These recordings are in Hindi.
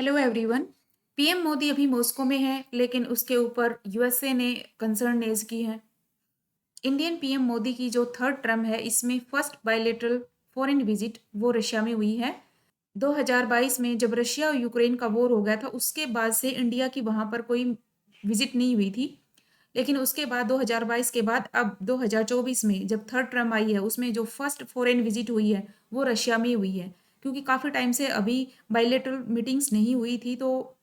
Hello everyone. पीएम मोदी अभी मॉस्को में है, लेकिन उसके ऊपर यूएसए ने कंसर्न रेज की है। इंडियन पीएम मोदी की जो थर्ड टर्म है, इसमें फर्स्ट बायलेटरल फॉरेन विजिट वो रशिया में हुई है। 2022 में जब रशिया और यूक्रेन का वॉर हो गया था, उसके बाद से इंडिया की वहां पर कोई विजिट नहीं हुई थी। लेकिन उसके बाद 2022 के बाद अब 2024 में जब थर्ड टर्म आई है, उसमें जो फर्स्ट फॉरेन विजिट हुई है वो रशिया में हुई है। क्योंकि काफ़ी टाइम से अभी बायलेटरल मीटिंग्स नहीं हुई थी, तो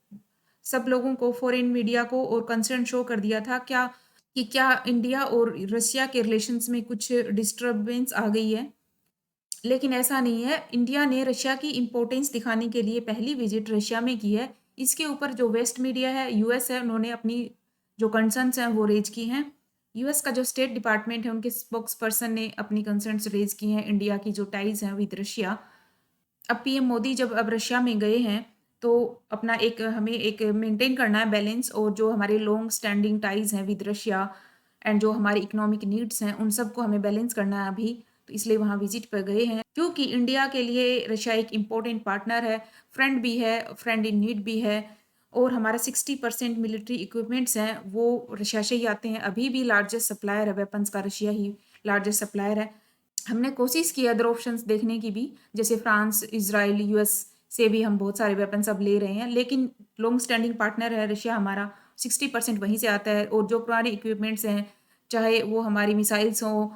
सब लोगों को, फॉरेन मीडिया को और कंसर्न शो कर दिया था क्या इंडिया और रशिया के रिलेशंस में कुछ डिस्टरबेंस आ गई है। लेकिन ऐसा नहीं है। इंडिया ने रशिया की इम्पोर्टेंस दिखाने के लिए पहली विजिट रशिया में की है। इसके ऊपर जो वेस्ट मीडिया है, यूएस है, उन्होंने अपनी जो कंसर्न्स हैं वो रेज की हैं। यूएस का जो स्टेट डिपार्टमेंट है, उनके स्पोक्स पर्सन ने अपनी कंसर्न्स रेज की हैं इंडिया की जो टाइज हैं विद रशिया। अब पीएम मोदी जब अब रशिया में गए हैं, तो अपना एक हमें एक मेंटेन करना है बैलेंस, और जो हमारे लॉन्ग स्टैंडिंग टाइज हैं विद रशिया एंड जो हमारी इकोनॉमिक नीड्स हैं, उन सबको हमें बैलेंस करना है अभी। तो इसलिए वहाँ विजिट पर गए हैं, क्योंकि इंडिया के लिए रशिया एक इम्पोर्टेंट पार्टनर है, फ्रेंड भी है, फ्रेंड इन नीड भी है। और हमारा 60% मिलिट्री इक्विपमेंट्स हैं वो रशिया से ही आते हैं। अभी भी लार्जेस्ट सप्लायर है वेपन्स का, रशिया ही लार्जेस्ट सप्लायर है। हमने कोशिश की अदर ऑप्शंस देखने की भी, जैसे फ्रांस, इजराइल, यूएस से भी हम बहुत सारे वेपन्स अब ले रहे हैं, लेकिन लॉन्ग स्टैंडिंग पार्टनर है रशिया हमारा। 60% वहीं से आता है। और जो पुराने इक्विपमेंट्स हैं, चाहे वो हमारी मिसाइल्स हों,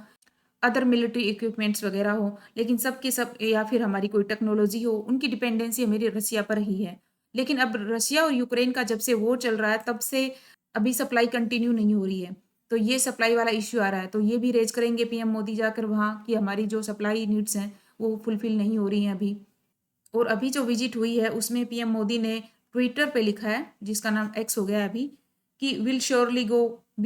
अदर मिलिट्री इक्विपमेंट्स वगैरह हो, लेकिन सब के सब, या फिर हमारी कोई टेक्नोलॉजी हो, उनकी डिपेंडेंसी हमारी रसिया पर ही है। लेकिन अब रसिया और यूक्रेन का जब से वॉर चल रहा है, तब से अभी सप्लाई कंटिन्यू नहीं हो रही है। तो ये सप्लाई वाला इश्यू आ रहा है, तो ये भी रेज करेंगे पीएम मोदी जाकर वहाँ, कि हमारी जो सप्लाई नीड्स हैं वो फुलफिल नहीं हो रही हैं अभी। और अभी जो विजिट हुई है उसमें पीएम मोदी ने ट्विटर पे लिखा है, जिसका नाम एक्स हो गया है अभी, कि we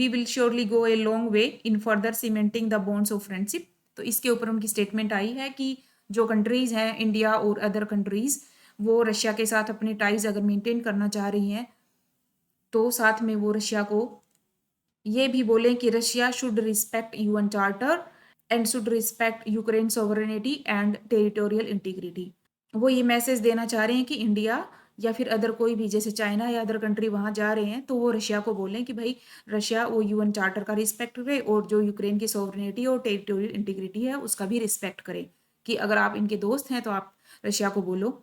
will surely go a long way in further cementing the bonds of friendship. तो इसके ऊपर उनकी स्टेटमेंट आई है कि जो कंट्रीज हैं, इंडिया और अदर कंट्रीज, वो रशिया के साथ अपने टाइज अगर मेंटेन करना चाह रही हैं, तो साथ में वो रशिया को ये भी बोलें कि Russia should respect UN charter and should respect Ukraine sovereignty and territorial integrity. वो ये मैसेज देना चाह रहे हैं कि इंडिया या फिर अदर कोई भी, जैसे चाइना या अदर कंट्री वहां जा रहे हैं, तो वो रशिया को बोलें कि भाई रशिया वो यूएन चार्टर का रिस्पेक्ट करे, और जो यूक्रेन की सोवरेनिटी और टेरिटोरियल इंटीग्रिटी है उसका भी रिस्पेक्ट करे। कि अगर आप इनके दोस्त हैं तो आप रशिया को बोलो।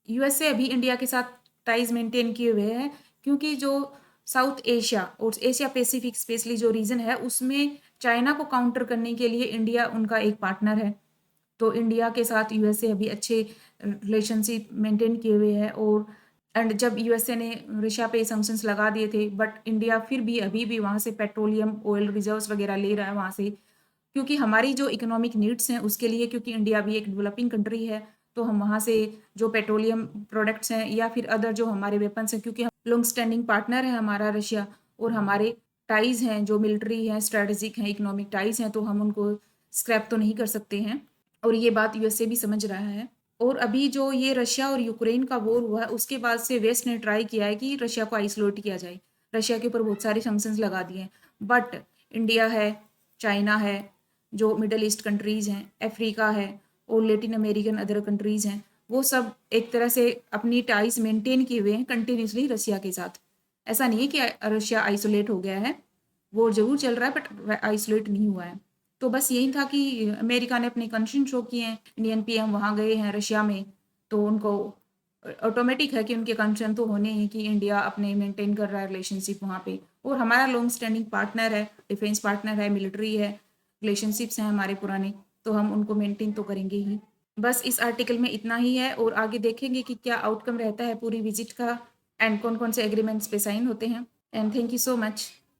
यूएसए अभी इंडिया के साथ टाइज मेंटेन किए हुए हैं, क्योंकि जो साउथ एशिया और एशिया पैसिफिक स्पेशली जो रीजन है, उसमें चाइना को काउंटर करने के लिए इंडिया उनका एक पार्टनर है। तो इंडिया के साथ यूएसए अभी अच्छे रिलेशनशिप मेंटेन किए हुए हैं। और एंड जब यूएसए ने रशिया पे सैंक्शंस लगा दिए थे, बट इंडिया फिर भी अभी भी वहाँ से पेट्रोलियम ऑयल रिजर्व्स वगैरह ले रहा है वहाँ से, क्योंकि हमारी जो इकोनॉमिक नीड्स हैं उसके लिए, क्योंकि इंडिया भी एक डेवलपिंग कंट्री है, तो हम वहाँ से जो पेट्रोलियम प्रोडक्ट्स हैं या फिर अदर जो हमारे वेपन्स हैं, क्योंकि हम लॉन्ग स्टैंडिंग पार्टनर है हमारा रशिया, और हमारे टाइज हैं जो मिलिट्री हैं, स्ट्रेटेजिक हैं, इकोनॉमिक टाइज हैं, तो हम उनको स्क्रैप तो नहीं कर सकते हैं। और ये बात यूएसए भी समझ रहा है। और अभी जो ये रशिया और यूक्रेन का वॉर हुआ है, उसके बाद से वेस्ट ने ट्राई किया है कि रशिया को आइसोलेट किया जाए। रशिया के ऊपर बहुत सारे सैंक्शंस लगा दिए हैं, बट इंडिया है, चाइना है, जो मिडल ईस्ट कंट्रीज़ हैं, अफ्रीका है, और लेटिन अमेरिकन अदर कंट्रीज़ हैं, वो सब एक तरह से अपनी टाइज मेंटेन किए हुए हैं कंटिन्यूसली रशिया के साथ। ऐसा नहीं है कि रशिया आइसोलेट हो गया है, वो जरूर चल रहा है, बट आइसोलेट नहीं हुआ है। तो बस यही था कि अमेरिका ने अपने कंसर्न शो किए हैं, इंडियन पीएम वहाँ गए हैं रशिया में, तो उनको ऑटोमेटिक है कि उनके कंसर्न तो होने हैं कि इंडिया अपने मेंटेन कर रहा है रिलेशनशिप वहाँ पे। और हमारा लॉन्ग स्टैंडिंग पार्टनर है, डिफेंस पार्टनर है, मिलिट्री है, रिलेशनशिप्स हैं हमारे पुराने, तो हम उनको मेंटेन तो करेंगे ही। बस इस आर्टिकल में इतना ही है, और आगे देखेंगे कि क्या आउटकम रहता है पूरी विजिट का, एंड कौन कौन से एग्रीमेंट्स पे साइन होते हैं। And thank you so much.